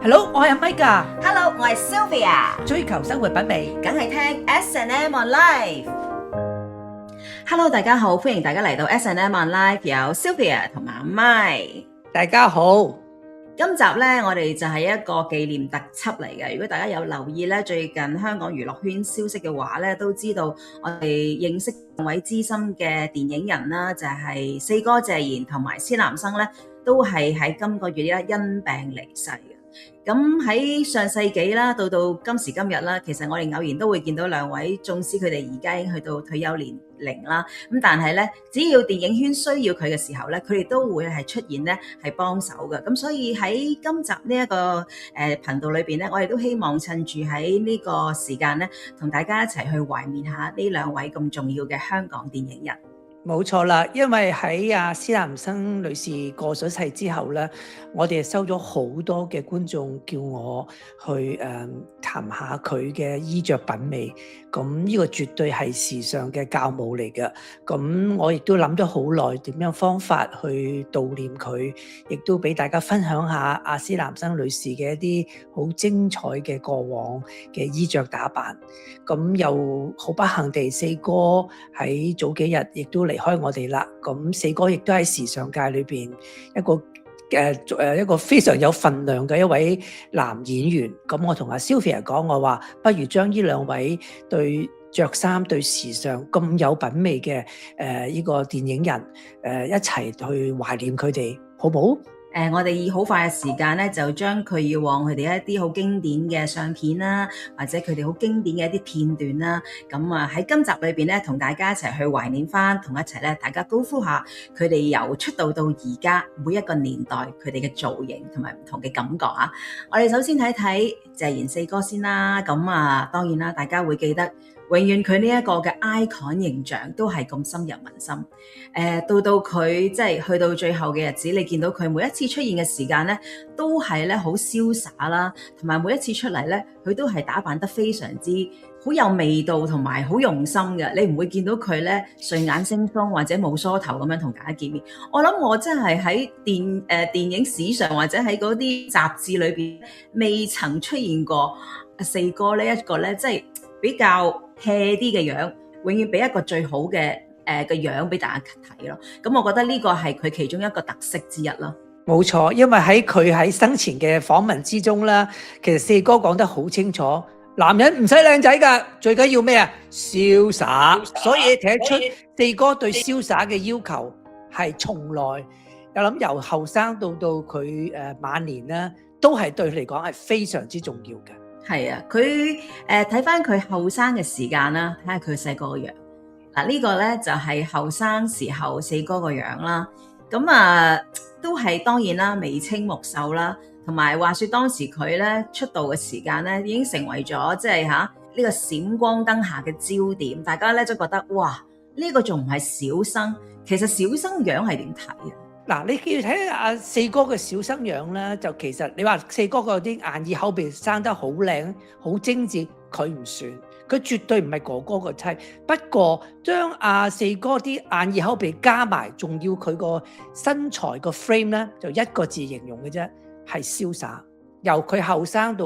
Hello，我係阿 Mike。Hello，我係 Sylvia。追求生活品味，梗係聽 S&M on Live。Hello，大家好，歡迎大家嚟到 S&M on Live，有 Sylvia 同埋阿 Mike。大家好。今集咧，我哋就係一個紀念特輯嚟嘅。如果大家有留意咧，最近香港娛樂圈消息嘅話咧，都知道我哋認識兩位資深嘅電影人啦，就係四哥謝賢同埋施南生咧，都係喺今個月咧因病離世嘅。咁喺上世紀啦，到今時今日啦，其實我哋偶然都會見到兩位，縱使佢哋而家已經去到退休年齡啦，咁但係咧，只要電影圈需要佢嘅時候咧，佢哋都會係出現咧，係幫手嘅。咁所以喺今集呢一個頻道裏邊咧，我哋都希望趁住喺呢個時間咧，同大家一齊去懷念下呢兩位咁重要嘅香港電影人。冇錯啦，因為喺施南生女士過咗世之後咧，我哋收咗好多嘅觀眾叫我去談下佢嘅衣着品味，咁呢個絕對係時尚嘅教母嚟嘅。咁我亦都諗咗好耐點樣方法去悼念佢，亦都俾大家分享下阿施南生女士嘅一啲好精彩嘅過往嘅衣着打扮。咁又好不幸地，四哥喺早幾日亦都離開我哋啦。咁四哥亦都喺時尚界裏邊一個非常有份量嘅一位男演員。咁我同阿 Sylvia 講，我話不如將呢兩位對着衫對時尚咁有品味嘅呢個電影人一齊去懷念佢哋，好唔好？我哋以好快嘅時間咧，就將佢以往佢哋一啲好經典嘅相片啦，或者佢哋好經典嘅一啲片段啦，咁啊喺今集裏邊咧，同大家一齊去懷念翻，同一齊咧，大家高呼下佢哋由出道到而家每一個年代佢哋嘅造型同埋唔同嘅感覺啊！我哋首先睇睇謝賢四哥先啦，咁啊當然啦，大家會記得。永遠佢呢一個嘅 icon 形象都係咁深入民心。到佢即係去到最後嘅日子，你見到佢每一次出現嘅時間咧，都係咧好瀟灑啦，同埋每一次出嚟咧，佢都係打扮得非常之好有味道同埋好用心嘅。你唔會見到佢咧睡眼惺忪或者冇梳頭咁樣同大家見面。我諗我真係喺電影史上或者喺嗰啲雜誌裏邊未曾出現過四哥呢一個咧，即係比較 hea 啲嘅樣，永遠俾一個最好嘅樣俾大家睇咯。咁我覺得呢個係佢其中一個特色之一咯。冇錯，因為喺生前嘅訪問之中啦，其實四哥講得好清楚，男人唔使靚仔㗎，最緊要咩啊？瀟灑。所以你睇得出四哥對瀟灑嘅要求係從來有諗由後生到佢晚年啦，都係對佢嚟講係非常之重要嘅。係啊，佢睇翻佢後生嘅時間啦，睇下佢細個個樣。嗱，呢個咧就係後生時候四哥個樣啦。咁啊，都係當然啦，眉清目秀啦，同埋話說當時佢咧出道嘅時間咧，已經成為咗即係呢個閃光燈下嘅焦點。大家咧都覺得哇，呢個仲唔係小生？其實小生樣係點睇啊？嗱，你要睇阿四哥嘅小生樣咧，就其實你話四哥嗰啲眼耳口鼻生得好靚、好精緻，佢唔算，佢絕對唔係哥哥個妻。不過將阿四哥啲眼耳口鼻加埋，仲要佢個身材個 frame 咧，就一個字形容嘅啫，係瀟灑。由佢後生到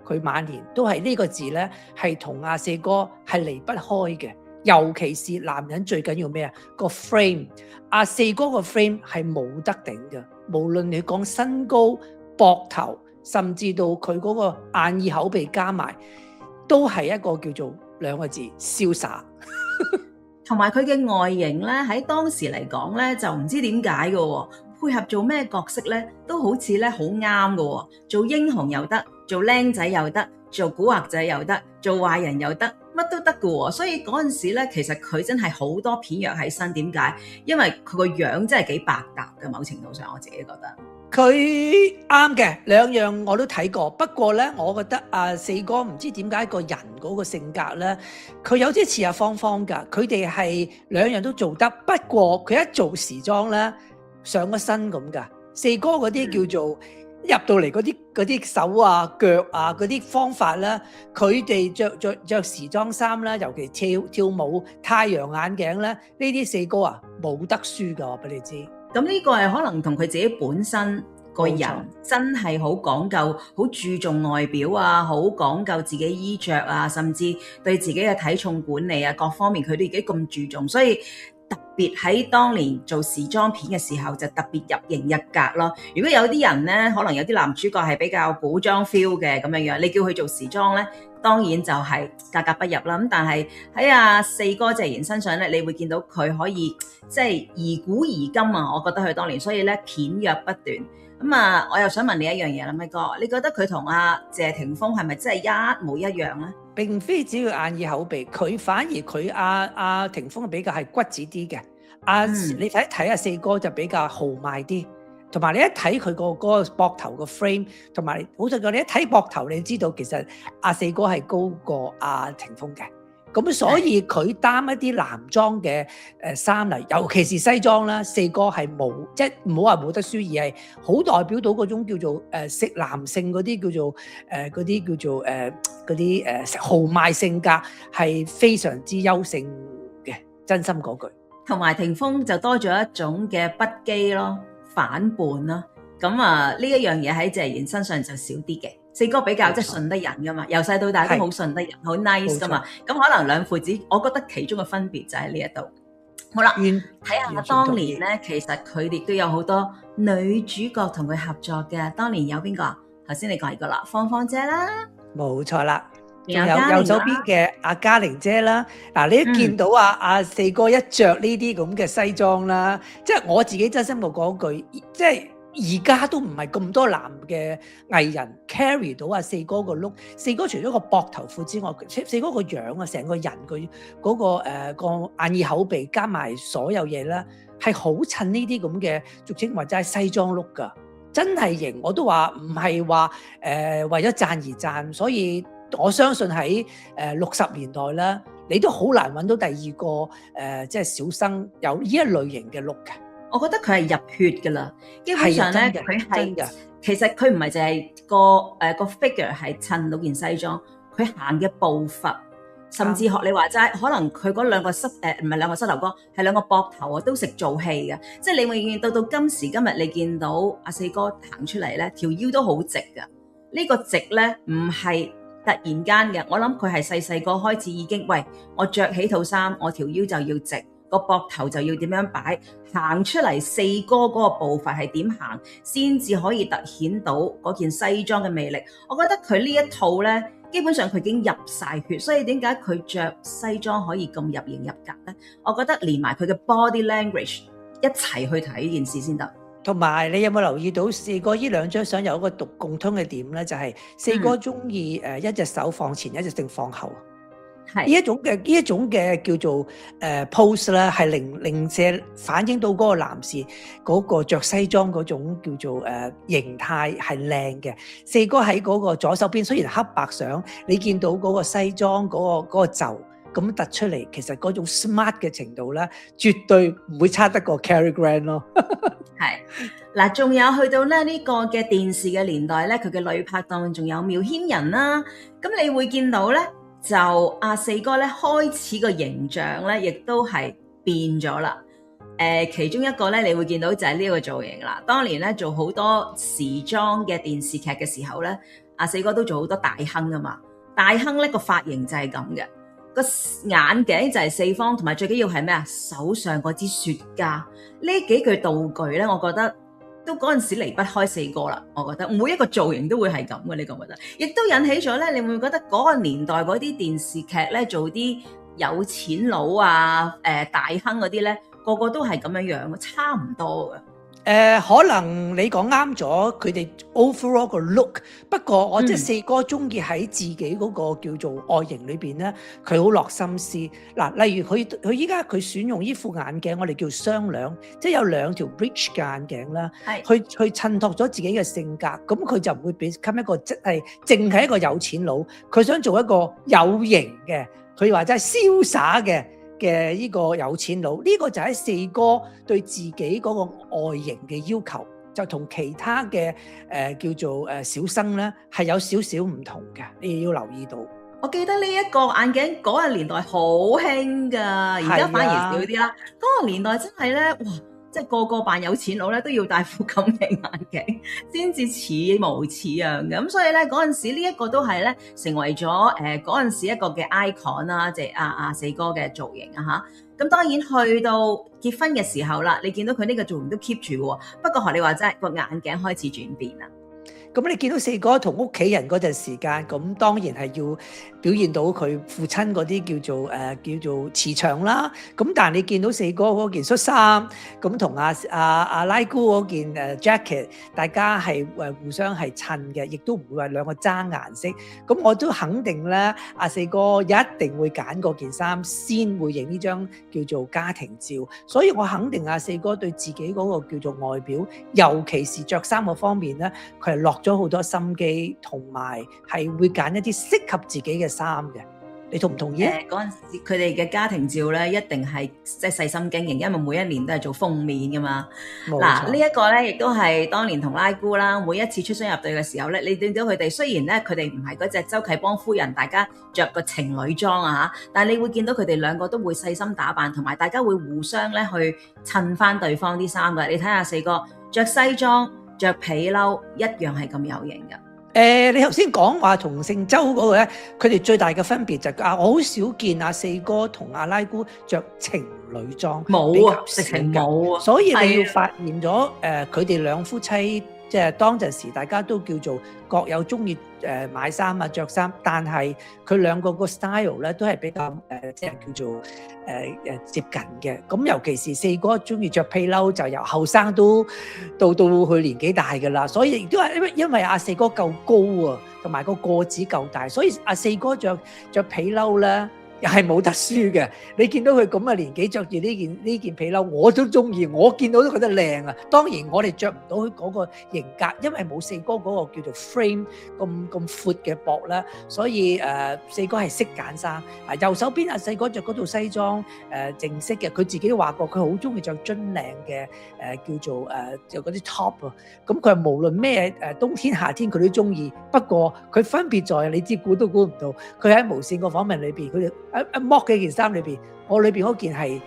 佢晚年，都係呢個字咧，係同阿四哥係離不開嘅。尤其是男人最緊要咩啊？個 frame， 阿四哥個 frame 係冇得頂嘅。無論你講身高、膊頭，甚至到佢嗰個眼耳口鼻加埋，都係一個叫做兩個字瀟灑。同埋佢嘅外形咧，喺當時嚟講咧，就唔知點解嘅，配合做咩角色咧，都好似咧好啱嘅。做英雄又得，做僆仔又得，做古惑仔又得，做壞人又得。乜都得嘅喎，所以嗰陣時咧，其實佢真係好多片藥喺身。點解？因為佢個樣真係幾百搭嘅，某程度上我自己覺得。佢啱嘅，兩樣我都睇過。不過咧，我覺得四哥唔知點解個人嗰個性格咧，佢有啲似阿芳芳㗎。佢哋係兩樣都做得，不過佢一做時裝咧，上咗身咁㗎。四哥嗰啲叫做入到嚟嗰啲手啊腳啊嗰啲方法咧，佢哋着時裝衫啦，尤其跳舞太陽眼鏡咧，呢啲四哥啊冇得輸㗎，我俾你知。咁呢個係可能同佢自己本身個人冇錯真係好講究、好注重外表啊，好講究自己衣着啊，甚至對自己嘅體重管理啊各方面，佢都已經咁注重，所以特別喺當年做時裝片嘅時候就特別入型入格咯。如果有啲人呢，可能有啲男主角係比較古裝 feel 嘅咁樣樣，你叫佢做時裝呢，當然就係格格不入啦。咁但係喺阿四哥謝賢身上咧，你會見到佢可以即係宜古宜今啊！我覺得佢當年，所以咧片約不斷。咁啊，我又想問你一樣嘢啦，咪哥，你覺得佢同阿謝霆鋒係咪真係一模一樣咧？並非只要眼耳口鼻，佢反而佢阿霆鋒比較係骨子啲嘅，你睇阿四哥就比較豪邁啲，同埋你一睇佢嗰個膊頭個 frame， 同埋好實講，你一睇膊頭，你知道其實阿四哥係高過阿霆鋒嘅。咁所以佢擔一啲男裝嘅衫嚟，尤其是西裝啦，四哥係冇，即係唔好話冇得輸，而係好代表到嗰種叫做食男性嗰啲叫做嗰啲叫做嗰啲豪邁性格係非常之優勝嘅，真心嗰句。同埋霆鋒就多咗一種嘅不羈咯，反叛咯。咁啊呢一樣嘢喺謝賢身上就少啲嘅。四哥比較即係順得人噶嘛，由細到大都好順得人，好 nice 噶嘛。咁可能兩父子，我覺得其中嘅分別就喺呢一度。好啦，睇下當年咧，其實佢哋都有好多女主角同佢合作嘅。當年有邊個？頭先你講過啦，芳芳姐啦，冇錯啦。仲有右手邊嘅阿嘉玲姐啦，嗱你一見到阿四哥一着呢啲咁嘅西裝啦，即係我自己真心冇講句，即係。而家都唔係咁多男嘅藝人 carry 到阿四哥個 look。四哥除咗個膊頭褲之外，四哥個樣啊，成個人佢嗰個眼耳口鼻加埋所有嘢啦，係好襯呢啲咁嘅俗稱或者係西裝 look 㗎，真係型。我都話唔係話為咗讚而讚，所以我相信喺60年代啦，你都好難揾到第二個即係小生有呢一類型嘅 look 嘅。我覺得佢係入血㗎啦，基本上咧佢係其實佢唔係淨係個 figure 係襯到件西裝，佢行嘅步伐，甚至學你話齋，可能佢嗰兩個唔係兩個膝頭哥，係兩個膊頭啊，都識做戲嘅。即係你會見到今時今日，你見到阿四哥行出嚟咧，條腰都好直㗎。呢個直咧唔係突然間嘅，我諗佢係細個開始已經，喂，我着起套衫，我條腰就要直。個膊頭就要點樣擺，行出嚟四哥嗰個步伐係點行，先至可以突顯到嗰件西裝嘅魅力。我覺得佢呢一套呢，基本上佢已經入晒血，所以點解佢着西裝可以咁入型入格呢？我覺得連埋佢嘅 body language 一齊去睇呢件事先得。同埋你有冇留意到四哥呢兩張相有一個共通嘅點呢？就係四哥中意一隻手放前，一隻手放後。呢一種嘅叫做pose 咧，係零舍反映到嗰個男士嗰個着西裝嗰種叫做形態係靚嘅。四哥喺嗰個左手邊，雖然黑白相，你見到嗰個西裝嗰個袖咁突出嚟，其實嗰種 smart 嘅程度咧，絕對唔會差得過 Cary Grant 咯。係嗱，仲有去到咧呢個嘅電視嘅年代咧，佢嘅女拍檔仲有繆騫人啦，咁你會見到咧。就阿四哥咧開始個形象咧，亦都係變咗啦。其中一個咧，你會見到就係呢個造型啦。當年咧做好多時裝嘅電視劇嘅時候咧，阿四哥都做好多大亨噶嘛。大亨咧個髮型就係咁嘅，個眼鏡就係四方，同埋最緊要係咩啊？手上嗰支雪茄，呢幾句道具咧，我覺得。都嗰陣時離不開四哥啦，我覺得每一個造型都會係咁嘅，你覺唔覺得？亦都引起咗咧，你會唔會覺得嗰個年代嗰啲電視劇咧，做啲有錢佬啊、大亨嗰啲咧，個個都係咁樣樣，差唔多嘅。可能你講啱咗佢哋 overall 個 look， 不過我即係四哥中意喺自己嗰個叫做外形裏邊咧，佢好落心思。嗱，例如佢依家佢選用呢副眼鏡，我哋叫雙兩，即係有兩條 bridge 嘅眼鏡啦，去襯托咗自己嘅性格，咁佢就唔會俾一個即係淨係一個有錢佬，佢想做一個有型嘅，佢話真係瀟灑嘅呢個有錢佬，呢個就係四哥對自己嗰個外形嘅要求，就同其他嘅叫做小生咧係有少少唔同嘅，你要留意到。我記得呢一個眼鏡嗰個年代好興㗎，而家反而少啲啦。嗰個年代真係咧，哇！即係個個扮有錢佬咧都要戴副咁嘅眼鏡先至似模似樣嘅。咁所以咧嗰陣時呢一個都係咧成為咗嗰陣時一個嘅 icon 啦，即係阿四哥嘅造型啊嚇。咁當然去到結婚嘅時候啦，你見到佢呢個造型都 keep 住喎。不過學你話齋個眼鏡開始轉變啦。咁你見到四哥同屋企人嗰陣時間，咁當然係要表現到佢父親嗰啲叫做慈祥啦。咁但係你見到四哥嗰件恤衫，咁同阿拉姑嗰件jacket，大家係互相係襯嘅，亦都唔會話兩個爭顏色。咁我都肯定咧，阿四哥一定會揀嗰件衫先會影呢張叫做家庭照。所以我肯定阿四哥對自己嗰個叫做外表，尤其是着衫嗰方面咧，佢係落咗好多心機，同埋係會揀一啲適合自己嘅衫嘅。你同唔同意啊？嗰陣時佢哋嘅家庭照咧，一定係即係細心經營，因為每一年都係做封面噶嘛。嗱，呢一個咧，亦都係當年同拉姑啦，每一次出雙入對嘅時候咧，你見到佢哋雖然咧佢哋唔係嗰隻周啟邦夫人，大家着個情侶裝啊嚇，但係你會見到佢哋兩個都會細心打扮，同埋大家會互相咧去襯翻對方啲衫嘅。你睇下四哥着西裝，着皮褸一樣係咁有型㗎。你頭先講話同姓周嗰個咧，佢哋最大嘅分別就係我好少見阿四哥同阿拉姑着情侶裝，冇啊，直情冇啊。所以你要發現咗佢哋兩夫妻，即係當陣時大家都叫做各有中意買衫啊着衫，但係佢兩個個 style 咧都係比較即係叫做接近嘅。咁尤其是四哥中意着皮褸，就由後生都到佢年紀大㗎啦。所以亦都係因為阿四哥夠高啊，同埋個個子夠大，所以阿四哥着皮褸咧，又係冇得輸嘅。你見到佢咁嘅年紀着住呢件皮褸，我都中意，我見到都覺得靚啊。當然我哋着唔到佢嗰個型格，因為冇四哥嗰個叫做 frame 咁闊嘅膊啦。所以四哥係識揀衫。右手邊阿四哥着嗰套西裝正式嘅，佢自己都話過，佢好中意着樽領嘅叫做就嗰啲 top 啊。咁佢係無論咩冬天夏天佢都中意。不過佢分別在你知估都估唔到，佢喺無線個訪問裏邊，佢哋剝嘅件衫裏邊，我裏邊嗰件係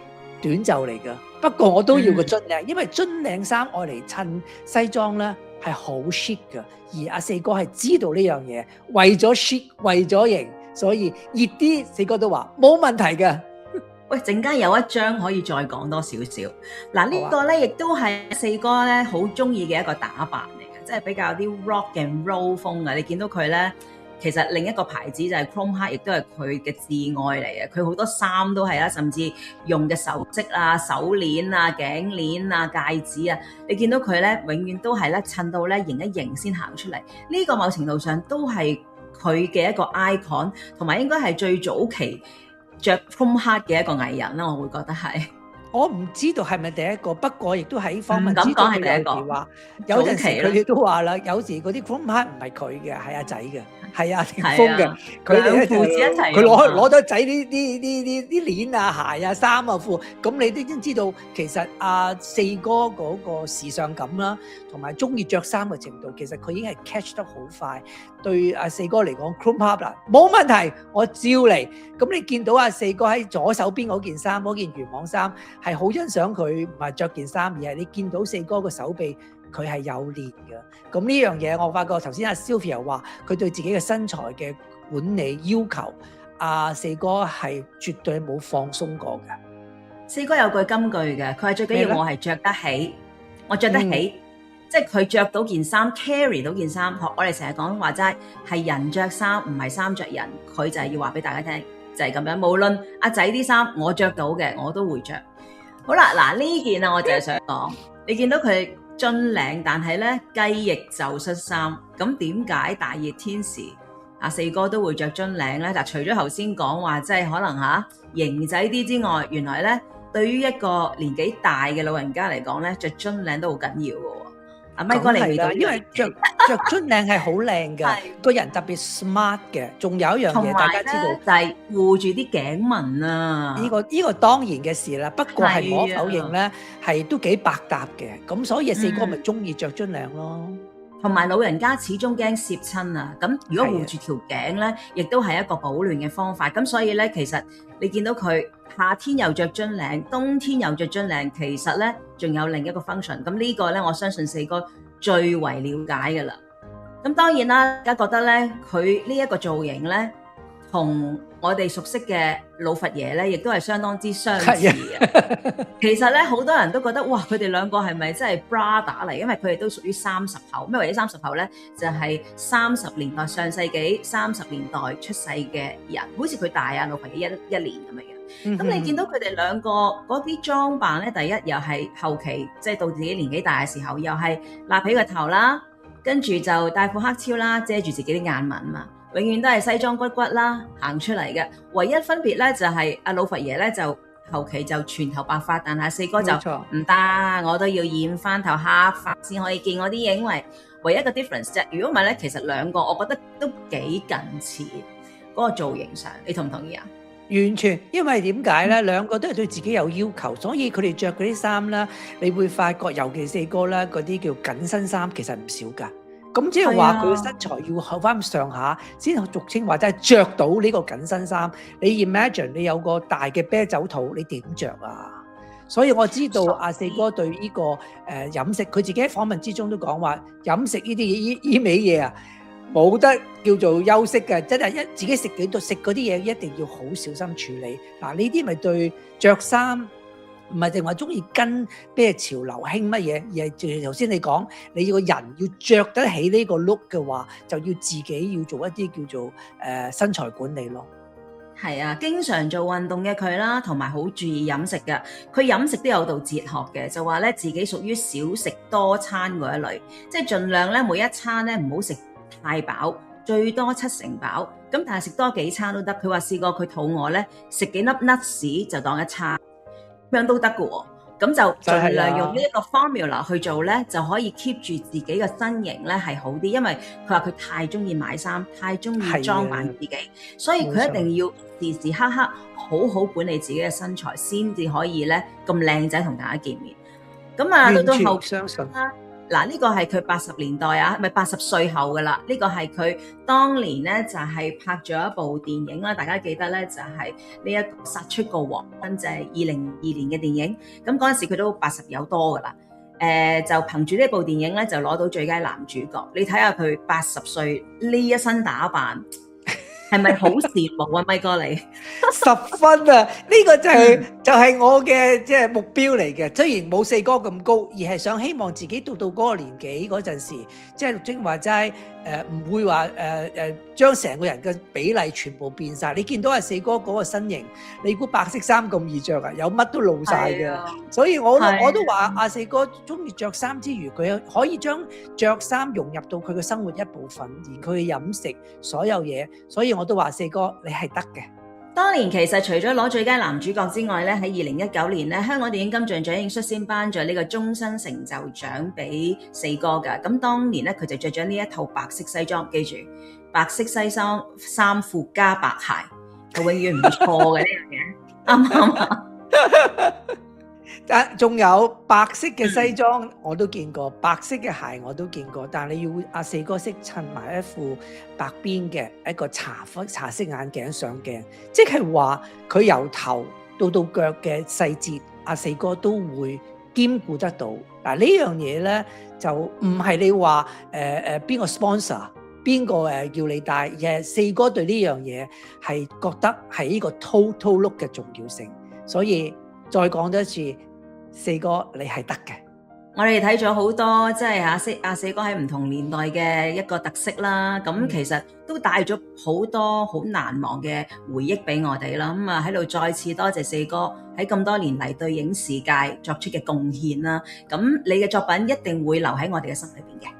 短袖嚟㗎。不過我都要個樽領，因為樽領衫愛嚟襯西裝咧係好 chic 㗎。而阿四哥係知道呢樣嘢，為咗 chic，為咗型，所以熱啲，四哥都話冇問題㗎。喂，陣間有一張可以再講多少少。嗱，呢個咧亦都係四哥咧好中意嘅一個打扮嚟嘅，即係比較啲 rock and roll 風嘅。你見到佢咧，其實另一個牌子就係 Chrome Heart，亦都係佢嘅摯愛嚟嘅。佢好多衫都係啦，甚至用嘅首飾啊、手鏈啊、頸鏈啊、戒指啊，你見到佢咧，永遠都係咧襯到咧型一型先行出嚟。呢個某程度上都係佢嘅一個 icon， 同埋應該係最早期着 Chrome Heart 嘅一個藝人啦，我會覺得係。我唔知道係咪第一個，不過亦都喺訪問之中講係第一個話，有陣時佢哋都話啦，有時嗰啲 Chrome Heart 唔係佢嘅，係阿仔嘅，係阿霆鋒嘅，佢哋父子一齊，佢攞咗仔啲鏈啊、鞋啊、衫啊、褲，咁你都已經知道其實阿四哥嗰個時尚感啦，同埋中意着衫嘅程度，其實佢已經係 catch 得好快。對阿四哥嚟講 ，Chrome Heart 啦，冇問題，我照嚟。咁你見到阿四哥喺左手邊嗰件衫，嗰件圓網衫，係好欣賞佢，唔係着件衫，而係你見到四哥個手臂，佢係有練嘅。咁呢樣嘢，我發覺頭先阿 Sylvia 話，佢對自己嘅身材嘅管理要求，阿四哥係絕對冇放鬆過嘅。四哥有句金句嘅，佢係最緊要我係着得起，我着得起。即係佢着到件衫 carry 到件衫，我哋成日講話齋係人着衫，唔係衫着人。佢就係要話俾大家聽，就係咁樣。無論阿仔啲衫我着到嘅，我都會着。好啦，嗱呢件啊，我就係想講，你見到佢樽領，但係咧雞翼就恤衫。咁點解大熱天時阿四哥都會着樽領咧？嗱，除咗頭先講話即係可能型仔啲之外，原來咧對於一個年紀大嘅老人家嚟講咧，着樽領都好緊要嘅。阿咪哥，你未到，因為着樽領係好靚嘅，個人特別 smart 嘅。仲有一樣嘢，大家知道就係護住啲頸紋啊！呢個當然嘅事啦，不過係無可否認咧，係都幾百搭嘅。咁所以四哥咪中意着樽領咯。同埋老人家始終驚攝親啊！咁如果護住條頸咧，亦都係一個保暖嘅方法。咁所以咧，其實你見到佢夏天又着樽領，冬天又着樽領，其實咧仲有另一個 function。咁呢個咧，我相信四哥最為了解㗎啦。咁當然啦，大家覺得咧，佢呢一個造型咧，同我哋熟悉嘅老佛爺咧，亦都係相當之相似嘅。其實咧，好多人都覺得哇，佢哋兩個係咪真係 brother 嚟？因為佢哋都屬於30後。咩為之30後咧？就係30年代上世紀30年代出世嘅人，好似佢大啊老佛爺一年咁樣。咁你見到佢哋兩個嗰啲裝扮咧，第一又係後期，即係到自己年紀大嘅時候，又係立起個頭啦，跟住就戴副黑超啦，遮住自己啲眼紋嘛，永遠都係西裝骨骨啦行出嚟嘅。唯一分別咧就係阿老佛爺咧就後期就全頭白髮，但係四哥就唔得，我都要染翻頭黑髮先可以見我啲影為唯一個 difference 啫。如果唔係咧，其實兩個我覺得都幾近似嗰個造型上，你同唔同意啊？完全，因為點解咧？兩個都係對自己有要求，所以佢哋着嗰啲衫啦，你會發覺，尤其四哥啦，嗰啲叫緊身衫，其實唔少㗎。咁即係話佢嘅身材要後翻上下，先俗稱話真係着到呢個緊身衫。你 imagine 你有個大嘅啤酒肚，你點着啊？所以我知道阿四哥對呢個飲食，佢自己喺訪問之中都講話飲食呢啲依味嘢啊，冇得叫做休息嘅，真係自己食嗰啲嘢一定要好小心處理。嗱，呢啲咪對着衫唔係淨話中意跟咩潮流興乜嘢，而係頭先你講，你要個人要着得起呢個 look 嘅話，就要自己要做一啲叫做身材管理咯。係啊，經常做運動嘅佢啦，同埋好注意飲食嘅。佢飲食都有道哲學嘅，就話咧自己屬於少食多餐嗰一類，即係盡量咧每一餐咧唔好食太飽，最多70%飽。咁但係食多幾餐都得。佢話試過佢肚餓咧，食幾粒 nuts 就當一餐，咁樣都得㗎喎。咁就盡量用呢一個 formula 去做咧，就可以 keep 住自己嘅身形咧係好啲。因為佢話佢太中意買衫，太中意裝扮自己，所以佢一定要時時刻刻好好管理自己嘅身材，先至可以咧咁靚仔同大家見面。咁啊，到後相信嗱，呢個係佢80年代啊，咪80歲後噶啦。呢個係佢當年咧就係拍咗一部電影啦，大家記得咧就係呢一個殺出個黃昏，就係2002年嘅電影。咁嗰陣時佢都80有多噶啦。就憑住呢部電影咧就攞到最佳男主角。你睇下佢80歲呢一身打扮，係咪好羨慕啊？咪哥你10分啊！呢個就係我嘅即係目標嚟嘅。雖然冇四哥咁高，而係想希望自己到嗰個年紀嗰陣時，即係陸晶話齋唔會話將成個人嘅比例全部變晒。你見到阿四哥嗰個身形，你估白色衫咁易着啊？有乜都露晒嘅。所以我都話阿四哥中意着衫之餘，佢可以將着衫融入到佢嘅生活一部分，而佢嘅飲食所有嘢，所以我都話四哥你係得嘅。當年其實除咗攞最佳男主角之外咧，喺2019年咧，香港電影金像獎已經率先頒咗呢個終身成就獎俾四哥㗎。咁當年咧，佢就着咗呢一套白色西裝，記住白色西裝衫褲加白鞋，係永遠唔錯嘅呢樣嘢，啱唔啱啊？但仲有白色嘅西裝我都見過，白色嘅鞋我都見過，但係你要阿四哥識襯埋一副白邊嘅一個茶色眼鏡上鏡，即係話佢由頭到腳嘅細節，阿四哥都會兼顧得到。嗱，呢樣嘢咧就唔係你話邊個 sponsor 邊個叫你戴，而係四哥對呢樣嘢係覺得係呢個 total look 嘅重要性。所以再講多一次，四哥你係得嘅。我哋睇咗好多，即係阿四哥喺唔同年代嘅一個特色啦。咁其實都帶咗好多好難忘嘅回憶俾我哋啦。咁啊喺度再次多謝四哥喺咁多年嚟對影視界作出嘅貢獻啦。咁你嘅作品一定會留喺我哋嘅心裏邊嘅。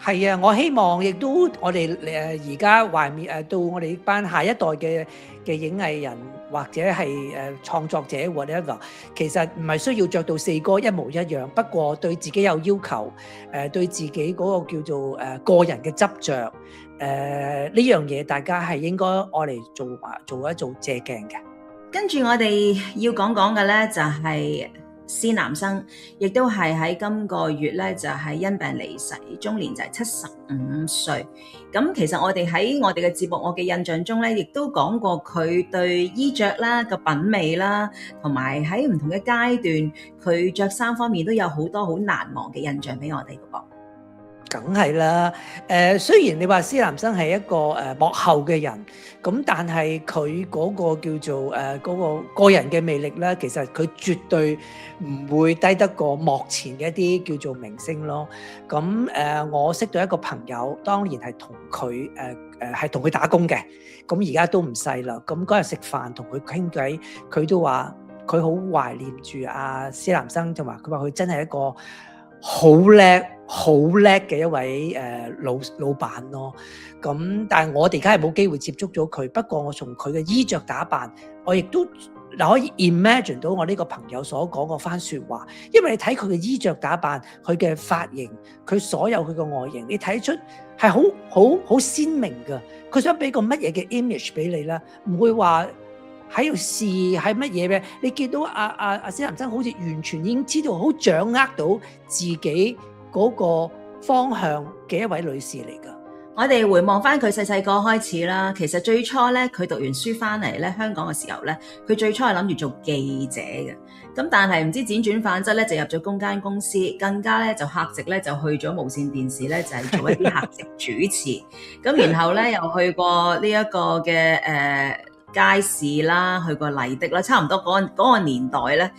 係啊，我希望亦都我哋而家懷緬到我哋班下一代嘅影藝人或者係創作者 whatever， 其實唔係需要着到四哥一模一樣，不過對自己有要求，對自己嗰個叫做個人嘅執着，呢樣嘢大家係應該愛嚟做一做借鏡嘅。跟住我哋要講嘅咧就係施南生，亦都係喺今個月咧就係因病離世，終年就係75歲。咁其實我哋喺我哋嘅節目，我嘅印象中咧，亦都講過佢對衣着啦、個品味啦，同埋喺唔同嘅階段，佢着衫方面都有好多好難忘嘅印象俾我哋嘅噃。梗係啦，雖然你話施南生係一個幕後嘅人，咁但係佢嗰個叫做嗰個個人嘅魅力咧，其實佢絕對唔會低得過幕前嘅一啲叫做明星咯。咁我識到一個朋友，當年係同佢係同佢打工嘅，咁而家都唔細啦。咁嗰日食飯同佢傾偈，佢都話佢好懷念住阿施南生，同埋佢話佢真係一個好叻嘅一位老闆咯。咁但係我哋而家係冇機會接觸咗佢，不過我從佢嘅衣着打扮，我亦都可以 imagine 到我呢個朋友所講嗰番説話。因為你睇佢嘅衣着打扮，佢嘅髮型，佢所有佢嘅外形，你睇出係好鮮明㗎。佢想俾個乜嘢嘅 image 俾你啦，唔會話喺度試係乜嘢嘅。你見到阿施南生好似完全已經知道，好掌握到自己嗰個方向嘅一位女士嚟㗎。我哋回望翻佢細細個開始啦，其實最初咧，佢讀完書翻嚟咧，香港嘅時候咧，佢最初係諗住做記者嘅，咁但係唔知輾轉反側咧，就入咗公間公司，更加咧就客席咧就去咗無線電視咧，就係做一啲客席主持，咁然後咧又去過呢一個嘅街市啦，去過麗的啦，差唔多嗰個年代咧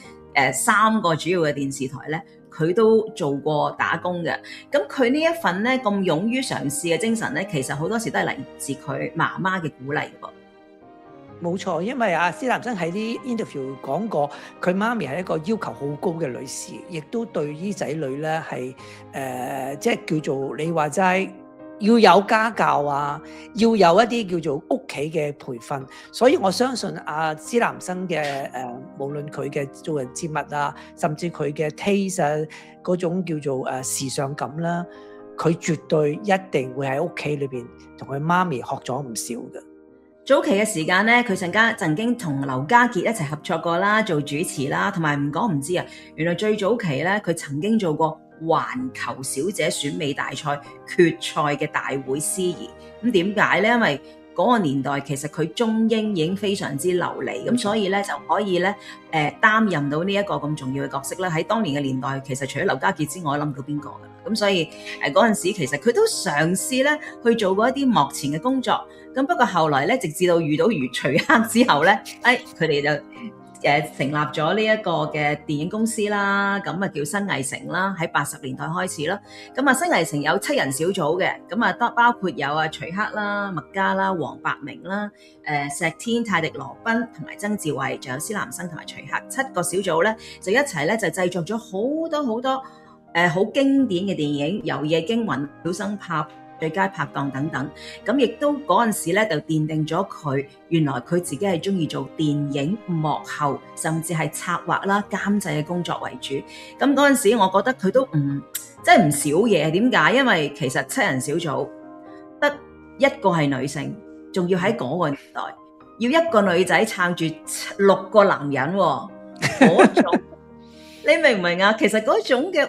，3個主要嘅電視台咧，佢都做過打工嘅。咁佢呢一份咧咁勇於嘗試嘅精神咧，其實好多時都係嚟自佢媽媽嘅鼓勵嘅噃。冇錯，因為阿施南生喺啲 interview 講過，佢媽咪係一個要求好高嘅女士，亦都對於仔女咧係即係叫做你話齋要有家教啊，要有一啲叫做屋企嘅培訓。所以我相信阿施南生嘅無論佢嘅做人接物啊，甚至佢嘅 taste 啊，嗰種叫做時尚感啦，佢絕對一定會喺屋企裏邊同佢媽咪學咗唔少嘅。早期嘅時間咧，佢曾經同劉家傑一齊合作過啦，做主持啦，同埋唔講唔知啊，原來最早期咧，佢曾經做過環球小姐選美大賽決賽嘅大會司儀。咁點解咧？因為嗰個年代其實佢中英已經非常之流利，咁所以咧就可以咧擔任到呢一個咁重要嘅角色啦。喺當年嘅年代，其實除咗劉家傑之外，我諗唔到邊個㗎啦。咁所以嗰陣時其實佢都嘗試咧去做過一啲幕前嘅工作。咁不過後來咧，直至到遇到徐克之後咧，佢哋就成立咗呢一個嘅電影公司啦，咁啊叫新藝城啦，喺80年代開始啦。咁啊新藝城有7人小組嘅，咁啊包括有啊徐克啦、麥嘉啦、黃百鳴啦、石天、泰迪羅賓同埋曾志偉，仲有施南生同埋徐克7個小組咧，就一齊咧就製作咗好多好經典嘅電影，《遊夜驚魂》、《小生怕》、最佳拍檔等等，咁亦都嗰陣時咧就奠定咗佢原來佢自己係中意做電影幕後，甚至係策劃啦、監製嘅工作為主。咁嗰陣時，我覺得佢都即係唔少嘢。點解？因為其實7人小組得一個係女性，仲要喺嗰個年代要一個女仔撐住6個男人喎，嗰種你明唔明啊？其實嗰種嘅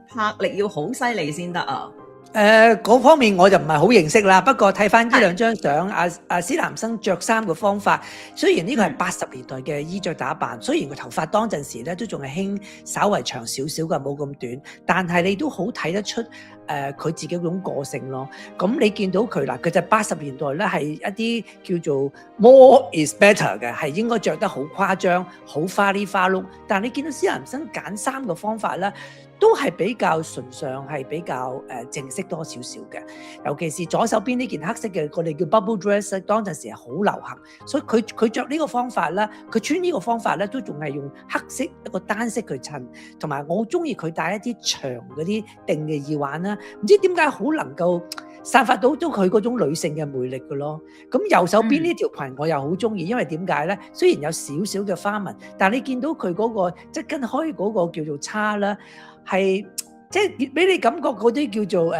魄力要好犀利先得啊！嗰方面我就唔係好認識啦，不過睇翻呢兩張相，阿施南生着衫嘅方法，雖然呢個係80年代嘅衣着打扮，雖然個頭髮當陣時咧都仲係興稍為長少少嘅，冇咁短，但係你都好睇得出佢自己嗰種個性咯。咁你見到佢嗱，佢就80年代咧係一啲叫做 more is better 嘅，係應該着得好誇張、好花里花碌。但係你見到施南生揀衫嘅方法咧，都係比較純常，係比較正式多少少嘅。尤其是左手邊呢件黑色嘅，我哋叫 bubble dress，當陣時係好流行，所以佢着呢個方法啦，佢穿呢個方法咧，都仲係用黑色一個單色去襯，同埋我好中意佢戴一啲長嗰啲定嘅耳環啦，唔知點解好能夠散發到佢嗰種女性嘅魅力嘅咯。咁右手邊呢條裙我又好中意，因為點解咧？雖然有少少嘅花紋，但係你見到佢嗰個即係跟開嗰個叫做叉啦。係即係俾你感覺嗰啲叫做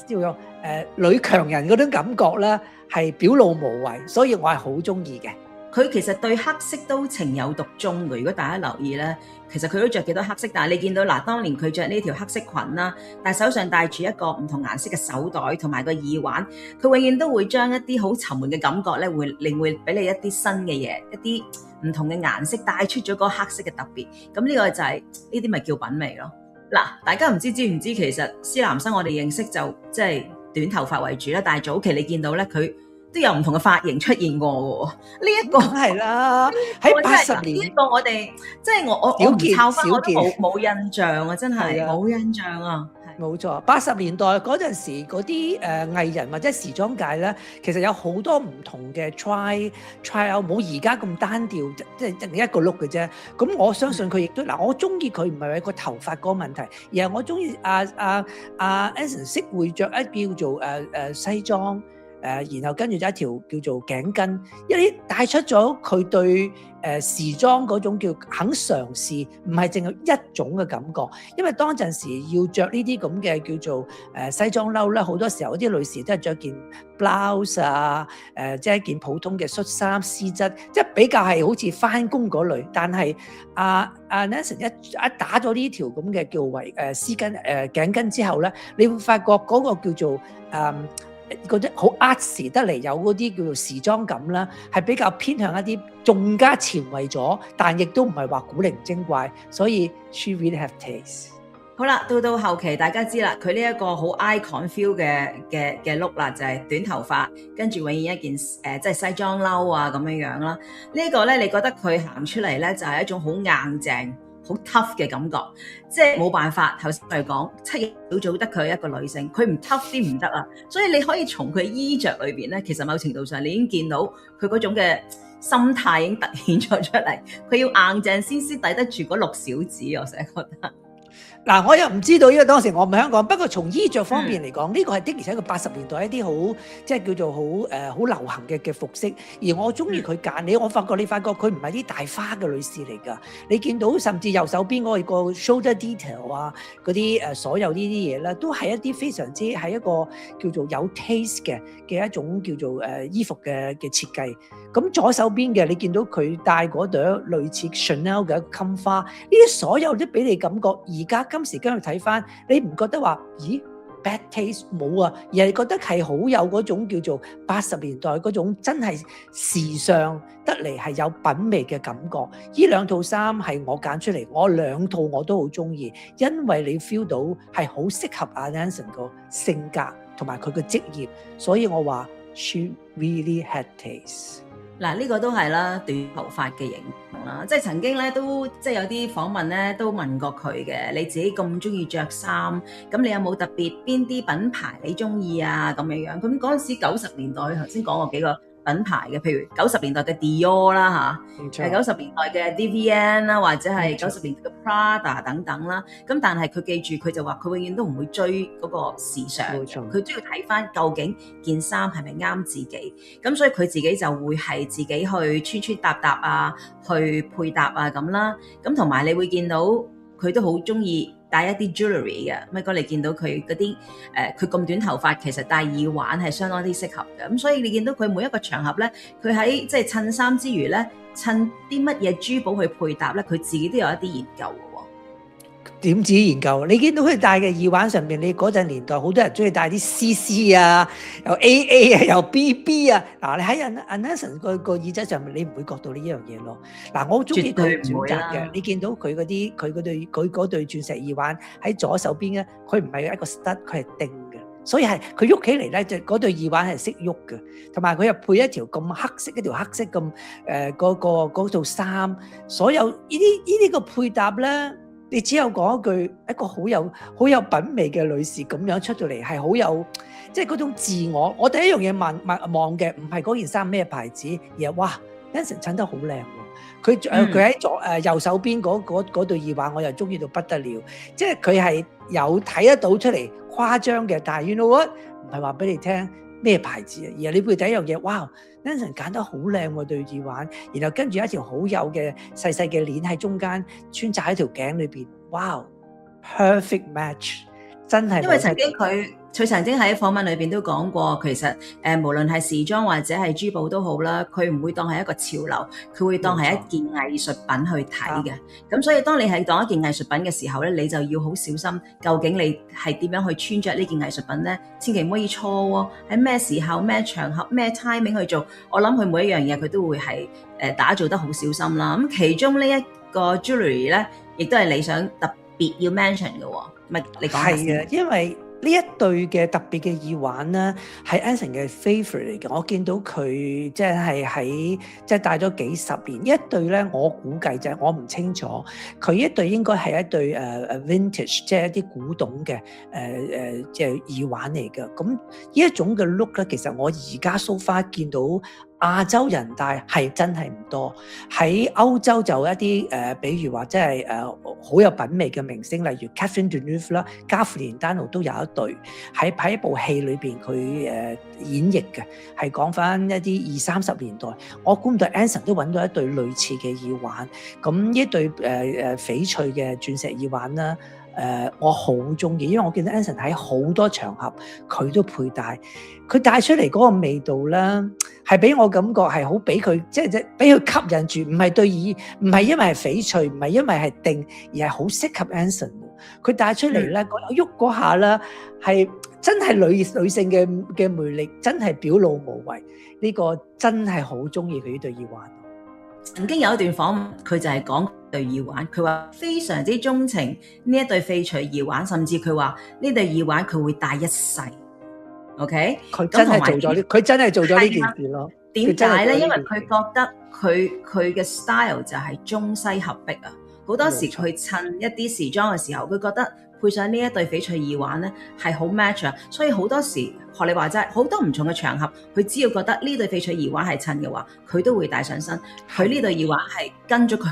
叫做女強人嗰種感覺咧，係表露無遺，所以我係好中意嘅。佢其實對黑色都情有獨鍾嘅。如果大家留意咧，其實佢都着幾多黑色，但係你見到嗱，當年佢着呢條黑色裙啦，但係手上戴住一個唔同顏色嘅手袋同埋個耳環，佢永遠都會將一啲好沉悶嘅感覺咧，會俾你一啲新嘅嘢，一啲唔同嘅顏色帶出咗嗰個黑色嘅特別。咁呢個就係呢啲咪叫品味咯。嗱，大家唔知唔知其實施南生我哋認識就即係短頭髮為主啦，但係早期你見到咧佢都有唔同嘅髮型出現過嘅喎。呢一個係啦，喺80年呢個我哋即係我唔抄翻我都冇印象啊，真係冇印象啊。冇錯，80年代嗰陣時嗰啲藝人或者時裝界咧，其實有好多唔同嘅 try out，冇而家咁單調，即係一個 look 嘅啫。咁我相信佢亦都嗱，我中意佢唔係為個頭髮嗰個問題，而係我中意Anson 識會着一叫做西裝。然後跟住就一條叫做頸巾，一啲帶出咗佢對時裝嗰種叫肯嘗試，唔係淨係一種嘅感覺。因為當陣時要着呢啲咁嘅叫做西裝褸咧，好多時候啲女士都係着件 blouse 啊，即係一件普通嘅恤衫絲質，即係比較係好似返工嗰類。但係Nelson 一打咗呢條咁嘅叫絲巾頸巾之後咧，你會發覺嗰個叫做嗰啲好 artsy 得嚟，有嗰啲叫做時裝感啦，係比較偏向一啲仲加前衛咗，但亦都唔係話古靈精怪，所以 she really have taste。好啦，到後期大家知啦，佢呢一個好 icon feel 嘅 look 啦，就係短頭髮，跟住永遠一件即係西裝褸啊咁樣樣啦。呢個咧，你覺得佢行出嚟咧就係一種好硬淨、好 tough 嘅感覺，即係冇辦法。頭先我哋講7日早得佢一個女性，佢唔 tough 啲唔得啊。所以你可以從佢衣着裏邊咧，其實某程度上你已經見到佢嗰種嘅心態已經凸顯咗出嚟。佢要硬淨先抵得住嗰6小子，我成日覺得。嗱，我又唔知道，因為當時我唔喺香港。不過從衣着方面嚟講，呢個係的而且確80年代一啲好即係叫做好流行嘅服飾。而我中意佢揀你，我發覺佢唔係啲大花嘅女士嚟㗎。你見到甚至右手邊嗰個 shoulder detail 啊，嗰啲所有呢啲嘢咧，都係一啲非常之係一個叫做有 taste 嘅一種叫做衣服嘅設計。咁左手邊嘅你見到佢戴嗰朵類似 Chanel 嘅襟花，呢啲所有都俾你感覺而家今時今日睇翻，你唔覺得話咦 bad taste 冇啊，而係覺得係好有嗰種叫做80年代嗰種真係時尚得嚟係有品味嘅感覺。呢兩套衫係我揀出嚟，我2套我都好中意，因為你 feel 到係好適合阿 Nelson 個性格同埋佢嘅職業，所以我話 she really had taste。嗱，呢個都係啦，短頭髮嘅形象啦，即係曾經咧都即係有啲訪問咧都問過佢嘅，你自己咁中意着衫，咁你有冇特別邊啲品牌你中意啊咁樣樣？咁嗰陣時90年代，頭先講過幾個品牌嘅，譬如90年代嘅 Dior 啦嚇，係90年代嘅 DVN 啦，或者係90年代嘅 Prada 等等啦。咁但係佢記住，佢就話佢永遠都唔會追嗰個時尚，佢都要睇翻究竟件衫係咪啱自己。咁所以佢自己就會係自己去穿搭搭啊，去配搭啊咁啦。咁同埋你會見到佢都好中意戴一啲 jewelry 嘅，咪哥你見到佢嗰啲佢咁短頭髮，其實戴耳環係相當之適合嘅。咁所以你見到佢每一個場合咧，佢喺即係襯衫之餘咧，襯啲乜嘢珠寶去配搭咧，佢自己都有一啲研究嘅喎。點止研究？你見到佢戴嘅耳環上面，你嗰陣年代好多人中意戴啲 CC 啊，又 AA 啊，又 BB 啊。嗱，你喺 Nelson 個耳仔上面，你唔會覺到呢樣嘢咯。嗱，我好中意佢選擇嘅。你見到佢嗰對鑽石耳環喺左手邊咧，佢唔係一個 stud，佢係釘嘅，所以係佢喐起嚟咧，就嗰對耳環係識喐嘅。同埋佢又配一條咁黑色一條黑色咁嗰套衫，所有呢啲個配搭咧。你只有講一句，一個好有品味嘅女士咁樣出到嚟，係好有即係嗰種自我。我第一樣嘢望嘅唔係嗰件衫咩牌子，而係哇 Nelson 襯得好靚喎。佢喺右手邊嗰對耳環，我又中意到不得了。即係佢係有睇得到出嚟誇張嘅，但係 you know what 唔係話俾你聽咩牌子啊，而係你會第一樣嘢，哇 Nelson 揀得好靚喎對耳環，然後跟住一條好幼嘅細細嘅鏈喺中間穿插喺條頸裏邊，哇 perfect match， 真係。因為曾經佢佢曾經喺訪問裏邊都講過，其實無論係時裝或者係珠寶都好啦，佢唔會當係一個潮流，佢會當係一件藝術品去睇嘅。咁所以當你係當一件藝術品嘅時候咧，你就要好小心，究竟你係點樣去穿着呢件藝術品咧？千祈唔可以錯喎，喺咩時候、咩場合、咩 timing 去做。我諗佢每一樣嘢佢都會係打造得好小心啦。咁其中呢一個 jewelry 咧，亦都係你想特別要 mention 嘅喎，咪你講下先。係啊，因為呢一對嘅特別嘅耳環咧，係 Anson 嘅 favourite 嚟嘅。我見到佢即係戴咗幾十年。一對咧，我估計就係我唔清楚，佢一對應該係一對vintage，即係一啲古董嘅即係耳環嚟嘅。咁呢一種嘅 look 咧，其實我而家 so far 見到亞洲人戴係真係唔多。喺歐洲就一啲比如話即係好有品味嘅明星，例如 Catherine Deneuve 啦、加芙蓮丹奴都有一對喺一部戲裏邊佢演繹嘅，係講翻一啲20-30年代。我估唔到 Anson 都揾到一對類似嘅耳環。咁呢對翡翠嘅鑽石耳環啦。我好中意，因為我見到 Anson 喺好多場合佢都佩戴，佢帶出嚟嗰個味道啦，係俾我感覺係好俾佢即係俾佢吸引住，唔係對耳，唔係因為係翡翠，唔係因為係定，而係好適合 Anson。佢帶出嚟咧，喐嗰下啦，係真係女性嘅魅力，真係表露無遺。呢個真係好中意佢呢對耳環。曾經有一段訪問，佢就係講對耳環，佢話非常之鍾情呢一對翡翠耳環，甚至佢話呢對耳環佢會戴一世。OK，佢真係做咗呢件事咯。點解咧？因為佢覺得佢嘅 style 就係中西合璧啊！好多時佢襯一啲時裝嘅時候，佢覺得配上呢一對翡翠耳環咧係好 match 啊！所以好多時學你話齋，好多唔同嘅場合，佢只要覺得呢對翡翠耳環係襯嘅話，佢都會戴上身。佢呢對耳環係跟咗佢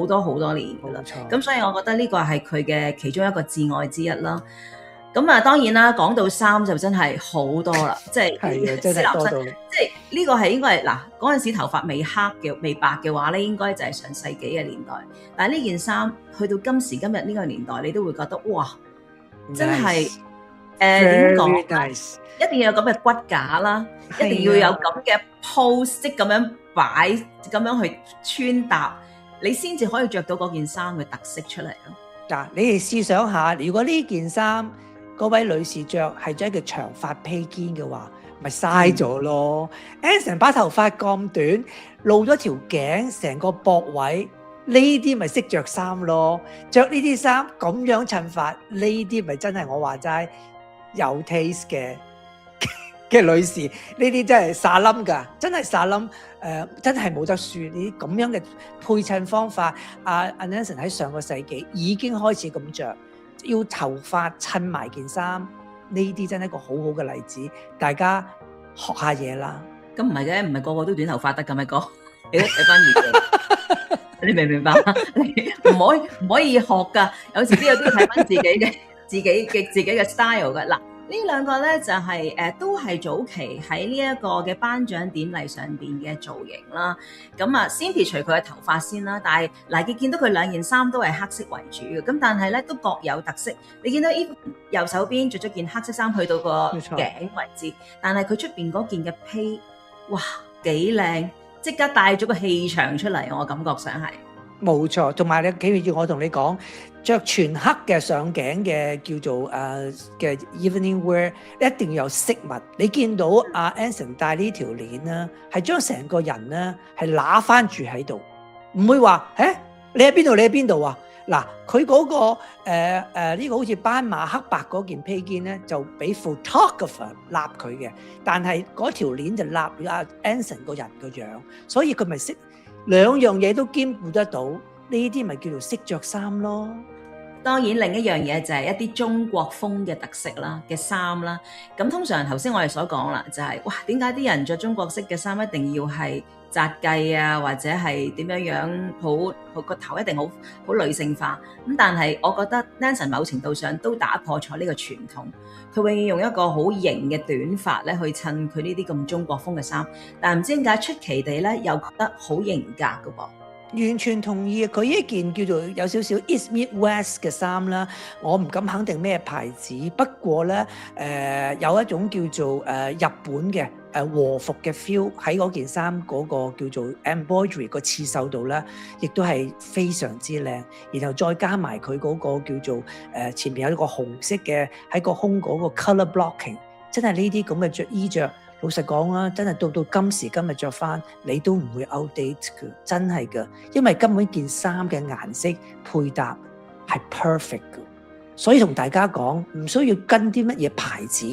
好多好多年㗎啦。咁所以我覺得呢個係佢嘅其中一個至愛之一啦。咁啊，當然啦，講到衫就真係好多啦，即係真係多到，即係呢個係應該係嗱嗰陣時頭髮未黑嘅、未白嘅話咧，應該就係上世紀嘅年代。但係呢件衫去到今時今日呢個年代，你都會覺得哇，真係點講？一定要有咁嘅骨架啦，一定要有咁嘅 pose，即咁樣擺、咁樣去穿搭，你先至可以着到嗰件衫嘅特色出嚟咯。嗱，你哋試想下，如果呢件衫嗰位女士着係着一個長髮披肩嘅話，咪嘥咗咯。Anson 把頭髮咁短，露咗條頸，成個膊位，呢啲咪識着衫咯。着呢啲衫咁樣襯法，呢啲咪真係我話齋有 taste 嘅女士，呢啲真係沙冧㗎，真係沙冧。真係冇得輸呢啲咁樣嘅配襯方法。Anson 喺上個世紀已經開始咁着，要頭髮襯埋件衫，呢啲真係一個好好嘅例子，大家學下嘢啦。咁唔係嘅，唔係個個都短頭髮得㗎，咪哥，你都睇翻嘢，你明唔明白？你唔可以學㗎，有時啲嘢都要睇翻自己嘅 style 㗎嗱。呢兩個咧就係都係早期喺呢一個嘅頒獎典禮上邊嘅造型啦。咁啊，先撇除佢嘅頭髮先啦。但係嗱，你見到佢兩件衫都係黑色為主嘅，咁但係咧都各有特色。你見到右手邊着咗件黑色衫去到個頸位置，但係佢出邊嗰件嘅披，哇幾靚，即刻帶咗個氣場出嚟，我感覺上係。冇錯，同埋你記住我同你講，着全黑嘅上頸嘅叫做嘅 evening wear， 一定要有飾物。你見到阿 Anson 戴呢條鏈啦，係將成個人咧係揦翻住喺度，唔會話你喺邊度？你喺邊度啊？嗱，佢嗰個呢個好似斑馬黑白嗰件披肩咧，就俾 photographer 立佢嘅，但係嗰條鏈就立阿 Anson 個人個樣，所以佢咪識。兩樣嘢都兼顧得到，呢啲咪叫做識着衫咯。當然另一樣嘢就係一啲中國風嘅特色啦嘅衫啦。咁通常頭先我哋所講啦，就係哇點解啲人着中國式嘅衫一定要係紮髻啊，或者係點樣樣好個頭一定好女性化。咁但係我覺得 Anson 某程度上都打破咗呢個傳統，佢永遠用一個好型嘅短髮咧去襯佢呢啲咁中國風嘅衫，但唔知點解出奇地咧又覺得好型格㗎噃。完全同意啊！佢呢件叫做有少少 East Meet West 嘅衫啦，我唔敢肯定咩牌子，不過咧有一種叫做日本嘅和服嘅 feel 喺嗰件衫嗰個叫做 embroidery 個刺繡度咧，亦都係非常之靚。然後再加埋佢嗰個叫做前面有一個紅色嘅喺個胸嗰個 colour blocking，真係呢啲咁嘅衣着。老實講啦，真係到今時今日着翻，你都唔會 outdate 嘅，真係嘅，因為根本件衫嘅顏色配搭係 perfect 嘅，所以同大家講，唔需要跟啲乜嘢牌子，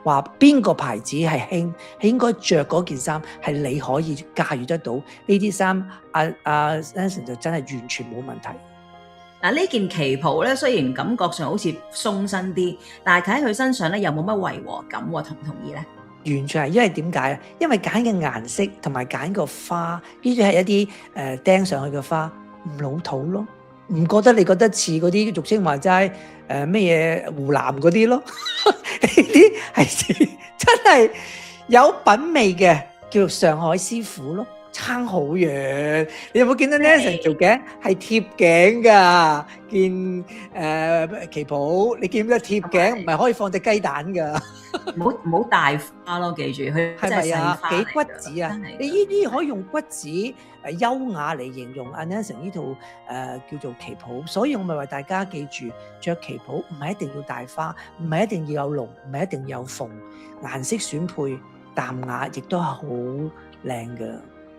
話邊個牌子係興，係應該着嗰件衫係你可以駕馭得到呢啲衫。Anson 就真係完全冇問題。嗱，呢件旗袍咧，雖然感覺上好似鬆身啲，但係睇喺佢身上咧又冇乜違和感喎，同唔同意咧？完全係，因為點解啊？因為揀嘅顏色同埋揀個花，呢啲係一啲釘上去嘅花，唔老土咯，唔覺得你覺得似嗰啲俗稱話齋咩嘢湖南嗰啲咯？呢啲係真係有品味嘅，叫做上海師傅咯，差好遠。你有冇見到 Nancy 條頸係貼頸㗎？件旗袍你見到貼頸，唔係可以放隻雞蛋㗎。唔好大花咯，記住佢真係細花嚟㗎。幾骨子啊！你呢啲可以用骨子優雅嚟形容 Nancy 呢套叫做旗袍，所以我咪話大家記住，着旗袍唔係一定要大花，唔係一定要有龍，唔係一定要有鳳，顏色選配淡雅，亦都係好靚㗎。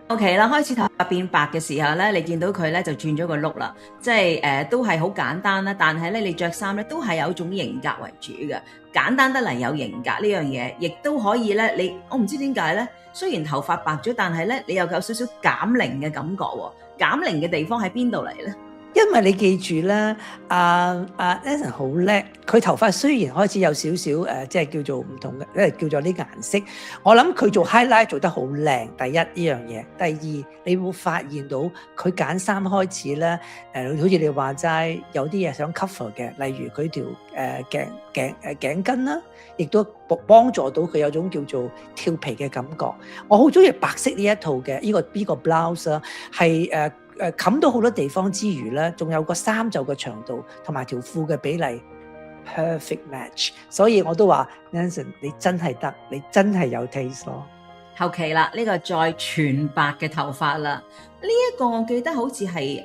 OK 啦，開始頭髮變白嘅時候咧，你見到佢咧就轉咗個 look 啦，即係都係好簡單啦，但係咧你着衫咧都係有一種型格為主嘅，簡單得嚟有型格呢樣嘢，亦都可以咧我唔知點解咧，雖然頭髮白咗，但係咧你又有少少減齡嘅感覺喎，減齡嘅地方喺邊度嚟咧？因為你記住咧，Anson 好叻，佢頭髮雖然開始有少少即係叫做唔同嘅，叫做啲顏色。我諗佢做 highlight 做得好靚，第一呢樣嘢。第二，你會發現到佢揀衫開始咧，好似你話齋有啲嘢想 cover 嘅，例如佢條頸巾啦，亦都幫助到佢有種叫做跳皮嘅感覺。我好中意白色呢一套嘅呢個 blouse 啦，係冚到好多地方之餘咧，仲有個衫袖嘅長度同埋條褲嘅比例 perfect match， 所以我都話 Nancy 你真係得，你真係有 taste 咯。後期啦，呢個再全白嘅頭髮啦，呢一個我記得好似係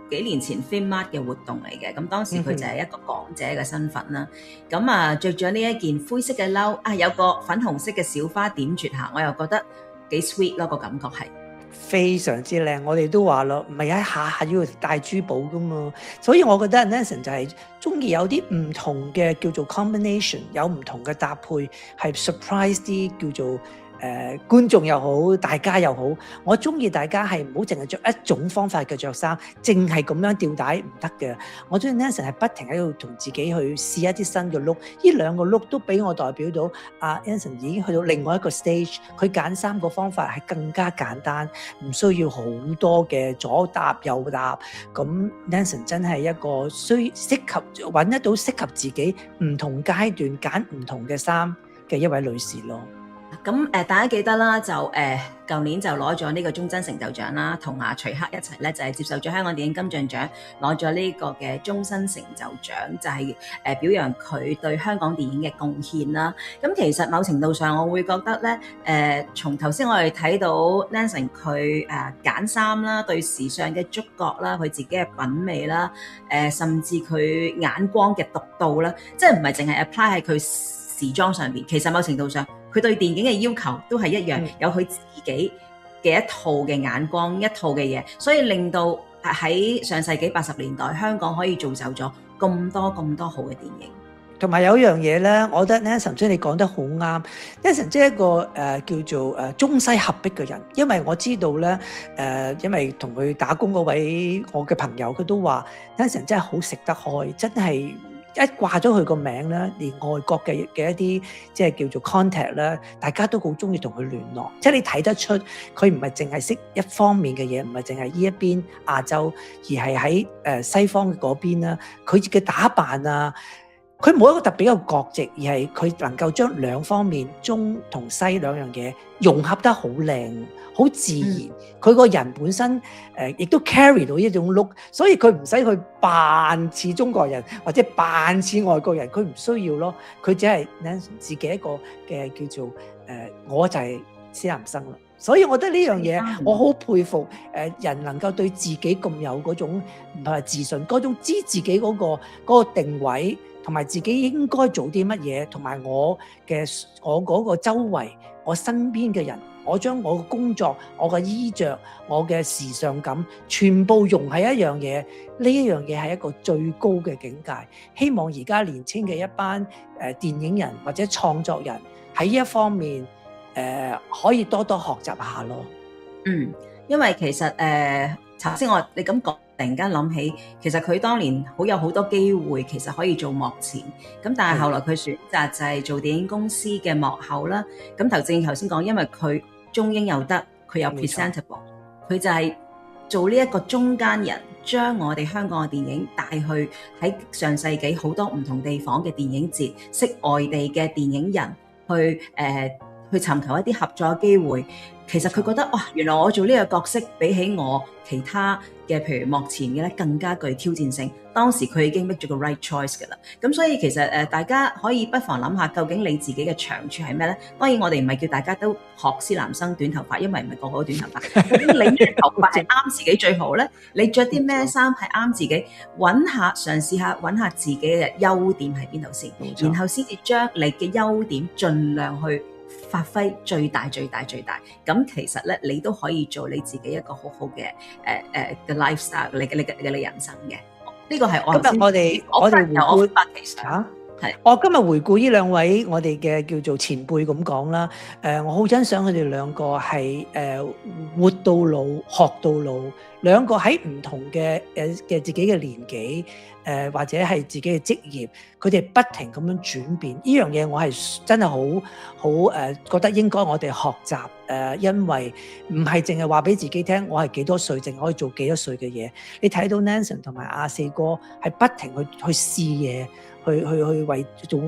幾年前 Finmart 嘅活動嚟嘅，咁當時佢就係一個港姐嘅身份啦，咁啊着咗呢一件灰色嘅褸啊，有個粉紅色嘅小花點綴下，我又覺得幾 sweet 咯，個感覺係。非常之靚，我哋都話咯，唔係一下下要戴珠寶噶嘛，所以我覺得 Nancy 就係中意有啲唔同嘅叫做 combination， 有唔同嘅搭配，係 surprise 啲叫做觀眾又好，大家又好，我中意大家係唔好淨係着一種方法嘅着衫，淨係咁樣吊帶唔得嘅。我中意 Nancy 係不停喺度同自己去試一啲新嘅 look，呢兩個 look 都俾我代表到Nancy 已經去到另外一個 stage， 佢揀衫個方法係更加簡單，唔需要好多嘅左搭右搭。咁 Nancy 真係一個適合揾得到適合自己唔同階段揀唔同嘅衫嘅一位女士咯。咁大家記得啦，就舊年就攞咗呢個終身成就獎啦，同徐克一齊咧就係接受咗香港電影金像獎，攞咗呢個嘅終身成就獎，就係表揚佢對香港電影嘅貢獻啦。咁其實某程度上，我會覺得咧，從頭先我哋睇到 Nancy 佢揀衫啦，對時尚嘅觸覺啦，佢自己嘅品味啦，甚至佢眼光嘅獨到啦，即係唔係淨係 apply 喺佢時裝上邊，其實某程度上佢對電影嘅要求都係一樣，有佢自己嘅一套嘅眼光，一套嘅嘢，所以令到喺上世紀80年代香港可以造就咗咁多好嘅電影。同埋有一樣嘢咧，我覺得 Nancy 即係你講得好啱。Nancy 即係一個叫做中西合璧嘅人，因為我知道咧因為同佢打工嗰位我嘅朋友，佢都話 Nancy 真係好食得開，真係。一掛咗佢個名咧，連外國嘅一啲即係叫做 contact 咧，大家都好中意同佢聯絡。即係你睇得出佢唔係淨係識一方面嘅嘢，唔係淨係呢一邊亞洲，而係喺西方嗰邊啦。佢嘅打扮啊，佢冇一個特別嘅國籍，而係佢能夠將兩方面中同西兩樣嘢融合得好靚、好自然。佢個人本身亦都 carry 到呢種 look，所以佢唔使去扮似中國人或者扮似外國人，佢唔需要咯。佢只係自己一個嘅叫做我就係施南生啦。所以我覺得呢樣嘢我好佩服人能夠對自己咁有嗰種唔係話自信，嗰種知自己嗰個定位。同埋自己應該做啲乜嘢，同埋我嗰個周圍，我身邊嘅人，我將我嘅工作、我嘅衣着、我嘅時尚感，全部融喺一樣嘢。呢一樣嘢係一個最高嘅境界。希望而家年輕嘅一班電影人或者創作人喺呢一方面可以多多學習下咯。因為其實頭先你咁講。突然間諗起，其實佢當年有好多機會，其實可以做幕前，咁但係後來佢選擇就係做電影公司嘅幕後啦。咁正如頭先講，因為佢中英又得，佢有 presentable，佢就係做呢一個中間人，將我哋香港嘅電影帶去喺上世紀好多唔同地方嘅電影節，識外地嘅電影人去尋求一啲合作嘅機會。其實佢覺得哇，原來我做呢個角色比起我其他嘅譬如幕前嘅咧更加具挑戰性。當時佢已經 make 咗個 right choice 㗎啦。咁所以其實大家可以不妨諗下，究竟你自己嘅長處係咩咧？當然我哋唔係叫大家都學施南生短頭髮，因為唔係個個都短頭髮。究竟你嘅頭髮係啱自己最好咧？你着啲咩衫係啱自己？嘗試下揾下自己嘅優點喺邊度先，然後先至將你嘅優點盡量去發揮最大。咁其實咧，你都可以做你自己一個好好嘅嘅 lifestyle， 你人生嘅。呢個係我今日我哋回顧嚇，係我今日回顧呢兩位我哋嘅叫做前輩咁講啦。我好欣賞佢哋兩個係活到老學到老，兩個喺唔同嘅自己嘅年紀。或者係自己嘅職業，佢哋不停咁樣轉變，呢樣嘢我係真係好覺得應該我哋學習因為唔係淨係話俾自己聽，我係幾多歲，淨可以做幾多歲嘅嘢。你睇到 Nanson 同埋阿四哥係不停去試嘢，去為做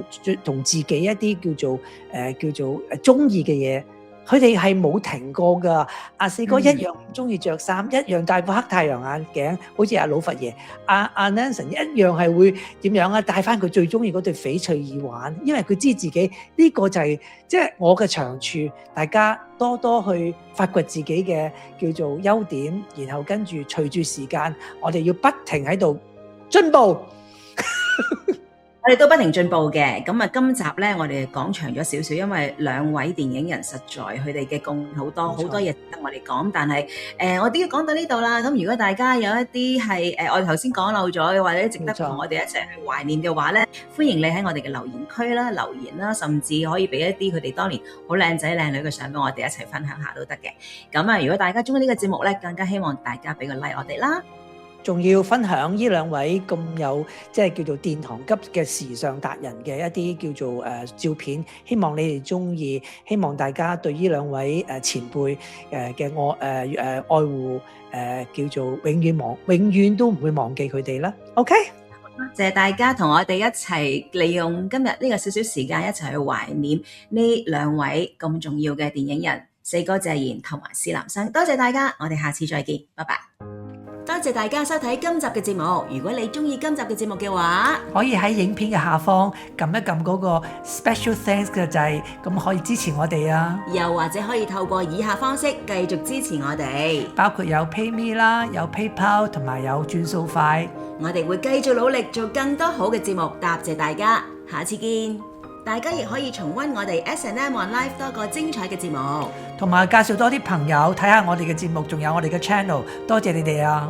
同自己一啲叫做中意嘅嘢。佢哋係冇停過㗎。阿四哥一樣唔中意着衫，一樣戴副黑太陽眼鏡，好似阿老佛爺。阿 Nanson 一樣係會點樣啊？戴翻佢最中意嗰對翡翠耳環，因為佢知自己呢個就係即係我嘅長處。大家多多去發掘自己嘅叫做優點，然後跟住隨住時間，我哋要不停喺度進步。我哋都不停進步嘅。咁今集咧，我哋講長咗少少，因為兩位電影人實在佢哋嘅貢獻好多，好多嘢值得我哋講。但係我哋要講到呢度啦。咁如果大家有一啲係我哋頭先講漏咗，或者值得同我哋一齊去懷念嘅話咧，歡迎你喺我哋嘅留言區啦留言啦，甚至可以俾一啲佢哋當年好靚仔靚女嘅相俾我哋一齊分享下都得嘅。咁如果大家中意呢個節目咧，更加希望大家俾個 like 我哋啦。仲要分享呢兩位咁有即係叫做殿堂級嘅時尚達人嘅一啲叫做照片，希望你哋中意，希望大家對呢兩位前輩嘅愛護叫做永遠都唔會忘記佢哋啦。OK， 多謝大家同我哋一齊利用今日呢個少少時間一齊去懷念呢兩位咁重要嘅電影人，四哥謝賢同埋施南生。多謝大家，我哋下次再見，拜拜。多謝大家收睇今集嘅節目。如果你中意今集嘅節目嘅話，可以喺影片嘅下方撳一撳嗰個 Special Thanks 嘅掣，咁可以支持我哋啊。又或者可以透過以下方式繼續支持我哋，包括有 PayMe 啦，有 PayPal 同埋有轉數快。我哋會繼續努力做更多好嘅節目，答謝大家。下次見。大家亦可以重溫我哋 S&M On Live 多個精彩嘅節目，同埋介紹多啲朋友睇下我哋嘅節目，仲有我哋嘅 channel。多謝你哋啊！